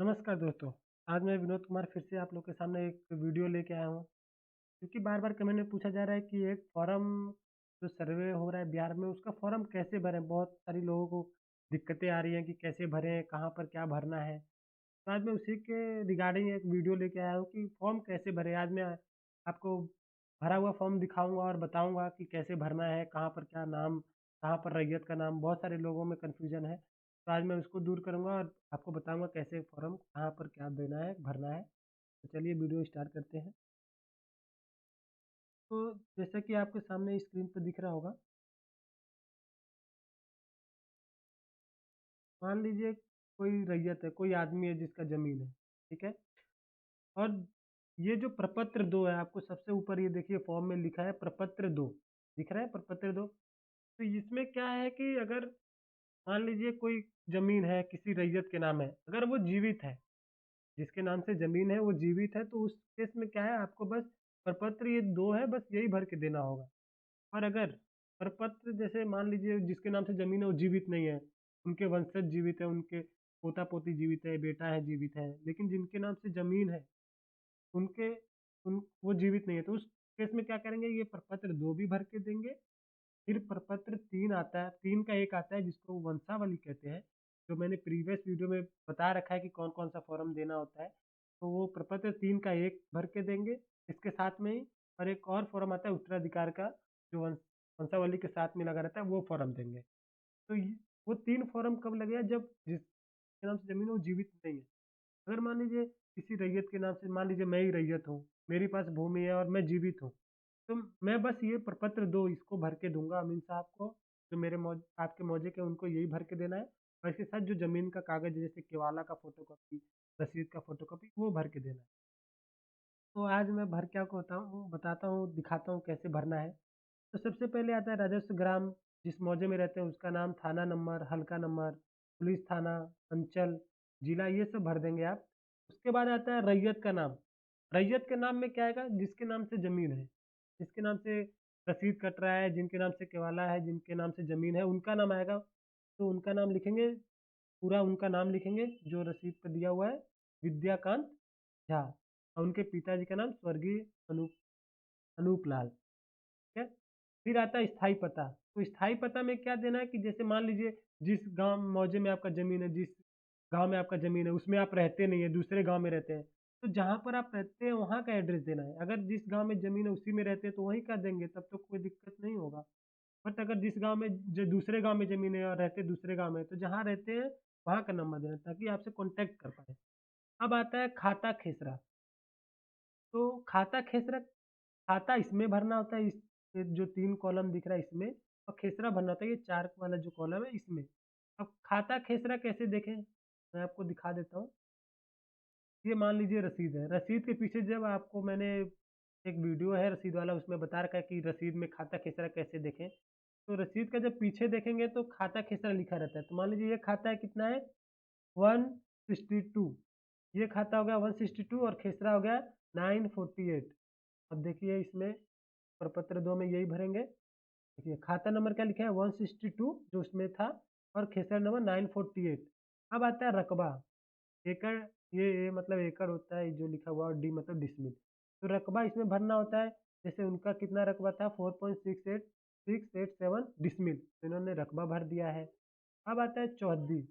नमस्कार दोस्तों। आज मैं विनोद कुमार फिर से आप लोग के सामने एक वीडियो लेके आया हूँ। क्योंकि बार-बार कमेंट में पूछा जा रहा है कि एक फॉर्म जो सर्वे हो रहा है बिहार में उसका फॉर्म कैसे भरें? बहुत सारी लोगों को दिक्कतें आ रही हैं कि कैसे भरें, कहाँ पर क्या भरना है? तो आज मैं उसी के रिगार्डिंग एक वीडियो लेके आया हूँ कि फॉर्म कैसे भरें? आज मैं आपको भरा हुआ फॉर्म दिखाऊँगा और बताऊँगा कि कैसे भरना है, कहाँ पर क्या नाम, कहाँ पर रैयत का नाम, बहुत सारे लोगों में कन्फ्यूजन है। तो आज मैं उसको दूर करूँगा और आपको बताऊँगा कैसे फॉर्म कहाँ पर क्या देना है, भरना है। तो चलिए वीडियो स्टार्ट करते हैं। तो जैसा कि आपके सामने स्क्रीन पे दिख रहा होगा, मान लीजिए कोई रैयत है, कोई आदमी है जिसका ज़मीन है, ठीक है? और ये जो प्रपत्र 2 है, आपको सबसे ऊपर ये देखिए फॉर्म में लिखा है प्रपत्र 2, दिख रहा है प्रपत्र 2? तो इसमें क्या है कि अगर मान लीजिए कोई ज़मीन है, किसी रैयत के नाम है, अगर वो जीवित है, जिसके नाम से ज़मीन है वो जीवित है, तो उस केस में क्या है आपको बस प्रपत्र ये 2 है, बस यही भर के देना होगा। और अगर प्रपत्र जैसे मान लीजिए जिसके नाम से ज़मीन है वो जीवित नहीं है, उनके वंशज जीवित है, उनके पोता-पोती जीवित है, बेटा है जीवित है, लेकिन जिनके नाम से ज़मीन है उनके उन वो जीवित नहीं है, तो उस केस में क्या करेंगे ये प्रपत्र 2 भी भर के देंगे। फिर प्रपत्र 3 आता है, 3 का एक आता है जिसको वंशावली कहते हैं, जो मैंने प्रीवियस वीडियो में बता रखा है कि कौन-कौन सा फॉर्म देना होता है। तो वो प्रपत्र 3 का एक भर के देंगे, इसके साथ में ही और एक और फॉर्म आता है उत्तराधिकार का, जो वंशावली के साथ में लगा रहता है, वो फॉर्म देंगे। तो ये वो 3 फॉर्म कब लगेगा जब जिसके नाम से ज़मीन है वो जीवित नहीं है। अगर मान लीजिए किसी रैयत के नाम से मान लीजिए मैं ही रैयत हूँ, मेरे पास भूमि है और मैं जीवित हूँ, तो मैं बस ये प्रपत्र 2 इसको भर के दूँगा अमीन साहब को, जो मेरे आपके मौजे के उनको यही भर के देना है और इसके साथ जो ज़मीन का कागज़ है जैसे केवाला का फ़ोटोकॉपी, रसीद का फ़ोटोकॉपी वो भर के देना है। तो आज मैं भर के आपको बताता हूँ, दिखाता हूँ कैसे भरना है। तो सबसे पहले आता है राजस्व ग्राम, जिस मौजे में रहते हैं उसका नाम, थाना नंबर, हल्का नंबर, पुलिस थाना, अंचल, जिला ये सब भर देंगे आप। उसके बाद आता है रैयत का नाम। रैयत के नाम में क्या आएगा? जिसके नाम से ज़मीन है, जिसके नाम से रसीद कट रहा है, जिनके नाम से केवाला है, जिनके नाम से ज़मीन है, उनका नाम आएगा। तो उनका नाम लिखेंगे, पूरा उनका नाम लिखेंगे जो रसीद पे दिया हुआ है, विद्याकांत झा और उनके पिताजी का नाम स्वर्गीय अनूप अनूप लाल। ठीक है? फिर आता है स्थायी पता। तो स्थायी पता में क्या देना है कि जैसे मान लीजिए जिस गाँव मौजे में आपका ज़मीन है, जिस गाँव में आपका ज़मीन है, उसमें आप रहते नहीं हैं, दूसरे गाँव में रहते हैं। तो जहाँ पर आप रहते हैं वहाँ का एड्रेस देना है। अगर जिस गाँव में ज़मीन है उसी में रहते हैं तो वहीं का देंगे, तब तो कोई दिक्कत नहीं होगा। बट अगर जिस गाँव में जो दूसरे गाँव में ज़मीन है और रहते दूसरे गाँव में, तो जहाँ रहते हैं वहाँ का नंबर देना ताकि आपसे कॉन्टैक्ट कर पाएँ। अब आता है खाता खेसरा। तो खाता खेसरा, खाता इसमें भरना होता है, इस ये जो 3 कॉलम दिख रहा है इसमें, और खेसरा भरना होता है ये 4 वाला जो कॉलम है इसमें। अब खाता खेसरा कैसे देखें? मैं आपको दिखा देता हूँ। ये मान लीजिए रसीद है, रसीद के पीछे जब आपको मैंने एक वीडियो है रसीद वाला उसमें बता रखा है कि रसीद में खाता खेसरा कैसे देखें। तो रसीद का जब पीछे देखेंगे तो खाता खेसरा लिखा रहता है। तो मान लीजिए ये खाता है कितना है 162, ये खाता हो गया 162 और खेसरा हो गया 948। अब देखिए इसमें प्रपत्र 2 में यही भरेंगे। देखिए खाता नंबर क्या लिखा है 162 जो उसमें था और खेसरा नंबर 948। अब आता है रकबा, एकड़, ये मतलब एकड़ होता है जो लिखा हुआ, और डी मतलब डिसमिल। तो रकबा इसमें भरना होता है, जैसे उनका कितना रकबा था 4.68687 डिसमिल, तो इन्होंने रकबा भर दिया है। अब आता है चौहद्दी।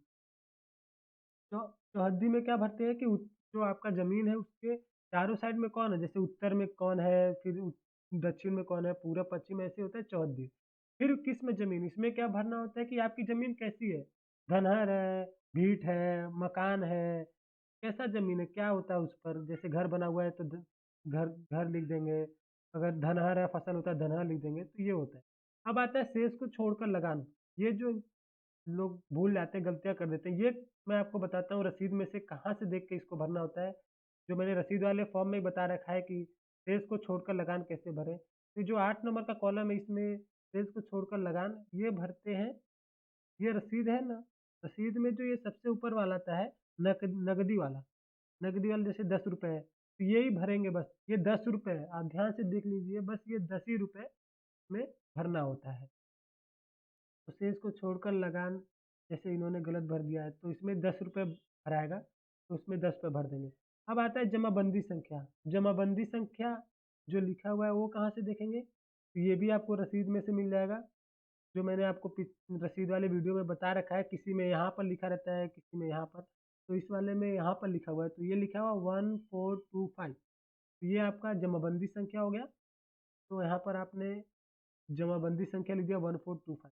चौ चौहद्दी में क्या भरते हैं कि जो आपका ज़मीन है उसके चारों साइड में कौन है, जैसे उत्तर में कौन है, फिर दक्षिण में कौन है, पूरब पश्चिम, ऐसे होता है चौहद्दी। फिर किस में ज़मीन, इसमें क्या भरना होता है कि आपकी ज़मीन कैसी है, धनहर है, भीट है, मकान है, कैसा ज़मीन है, क्या होता है उस पर, जैसे घर बना हुआ है तो घर घर लिख देंगे, अगर धनहर है, फसल होता है धनहर लिख देंगे, तो ये होता है। अब आता है शेष को छोड़कर लगान। ये जो लोग भूल जाते हैं, गलतियाँ कर देते हैं। ये मैं आपको बताता हूँ रसीद में से कहाँ से देख के इसको भरना होता है। जो मैंने रसीद वाले फॉर्म में बता रखा है कि सेल्स को छोड़कर लगान कैसे भरें। तो जो 8 नंबर का कॉलम है इसमें सेल्स को छोड़कर लगान ये भरते हैं। ये रसीद है ना, रसीद में जो ये सबसे ऊपर वाला आता है नकदी वाला, नकदी वाला जैसे 10 रुपए है, तो यही भरेंगे बस। ये 10 रुपए है, आप ध्यान से देख लीजिए, बस ये 10 ही रुपए में भरना होता है। तो शेष को छोड़कर लगान जैसे इन्होंने गलत भर दिया है तो इसमें 10 रुपये भराएगा। तो उसमें 10 पे भर देंगे। अब आता है जमाबंदी संख्या। जमाबंदी संख्या जो लिखा हुआ है वो कहाँ से देखेंगे? तो ये भी आपको रसीद में से मिल जाएगा, जो मैंने आपको रसीद वाले वीडियो में बता रखा है। किसी में यहाँ पर लिखा रहता है, किसी में यहाँ पर, तो इस वाले में यहाँ पर लिखा हुआ है। तो ये लिखा हुआ 1425, तो ये आपका जमाबंदी संख्या हो गया। तो यहाँ पर आपने जमाबंदी संख्या लिख दिया 1425।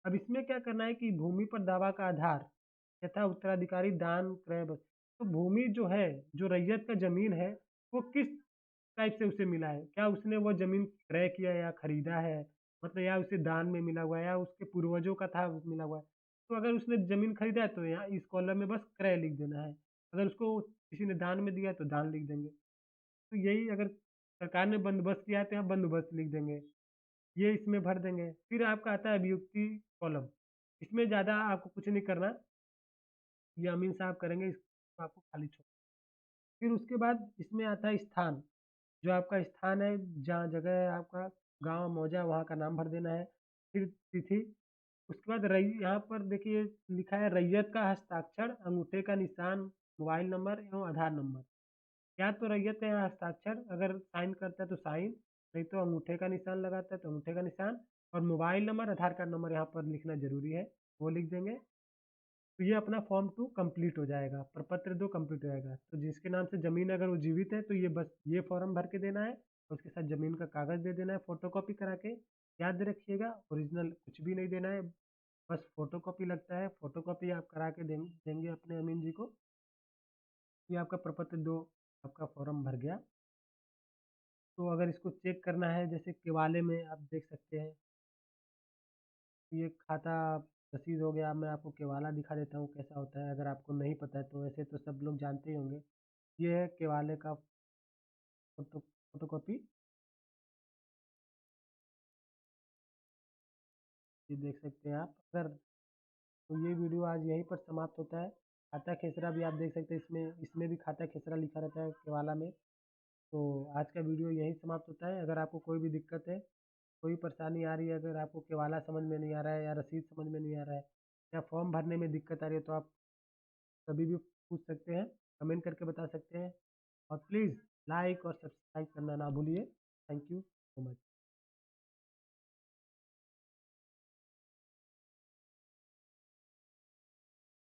अब इसमें क्या करना है कि भूमि पर दावा का आधार तथा उत्तराधिकारी दान क्रय तो भूमि जो है, जो रैयत का जमीन है, वो किस टाइप से उसे मिला है? क्या उसने वो जमीन क्रय किया या खरीदा है, मतलब या उसे दान में मिला हुआ है या उसके पूर्वजों का था मिला हुआ है? तो अगर उसने जमीन खरीदा है तो यहाँ इस कॉलम में बस क्रय लिख देना है। अगर उसको किसी ने दान में दिया है तो दान लिख देंगे। तो यही, अगर सरकार ने बंदोबस्त किया है तो यहाँ बंदोबस्त लिख देंगे, ये इसमें भर देंगे। फिर आपका आता है अभियुक्ति कॉलम। इसमें ज़्यादा आपको कुछ नहीं करना, ये अमीन साहब करेंगे, इसको आपको खाली छोड़। फिर उसके बाद इसमें आता है स्थान, जो आपका स्थान है, जहाँ जगह है आपका, गांव मौजा, वहाँ का नाम भर देना है। फिर तिथि। उसके बाद यहाँ पर देखिए लिखा है रैयत का हस्ताक्षर, अंगूठे का निशान, मोबाइल नंबर एवं आधार नंबर। या तो रैयत का यहाँ हस्ताक्षर अगर साइन करता है तो साइन, नहीं तो अंगूठे का निशान लगाता है तो अंगूठे का निशान, और मोबाइल नंबर आधार कार्ड नंबर यहाँ पर लिखना जरूरी है, वो लिख देंगे। तो ये अपना फॉर्म 2 कंप्लीट हो जाएगा, प्रपत्र 2 कंप्लीट हो जाएगा। तो जिसके नाम से ज़मीन अगर वो जीवित है तो ये बस ये फॉर्म भर के देना है, और उसके साथ ज़मीन का कागज़ दे देना है फोटोकॉपी करा के। याद रखिएगा, ओरिजिनल कुछ भी नहीं देना है, बस फोटोकॉपी लगता है, फोटोकॉपी आप करा के देंगे अपने अमीन जी को। ये आपका प्रपत्र 2 आपका फॉर्म भर गया। तो अगर इसको चेक करना है, जैसे केवाले में आप देख सकते हैं, ये खाता रसीद हो गया। मैं आपको केवाला दिखा देता हूँ कैसा होता है, अगर आपको नहीं पता है तो। वैसे तो सब लोग जानते ही होंगे। ये है केवाले का फोटोकॉपी, ये देख सकते हैं आप। अगर तो ये वीडियो आज यहीं पर समाप्त होता है। खाता खेसरा भी आप देख सकते हैं, इसमें इसमें भी खाता खेसरा लिखा रहता है केवाला में। तो आज का वीडियो यहीं समाप्त होता है। अगर आपको कोई भी दिक्कत है, कोई परेशानी आ रही है, अगर आपको केवाला समझ में नहीं आ रहा है या रसीद समझ में नहीं आ रहा है या फॉर्म भरने में दिक्कत आ रही है, तो आप कभी भी पूछ सकते हैं, कमेंट करके बता सकते हैं। और प्लीज़ लाइक और सब्सक्राइब करना ना भूलिए। Thank you.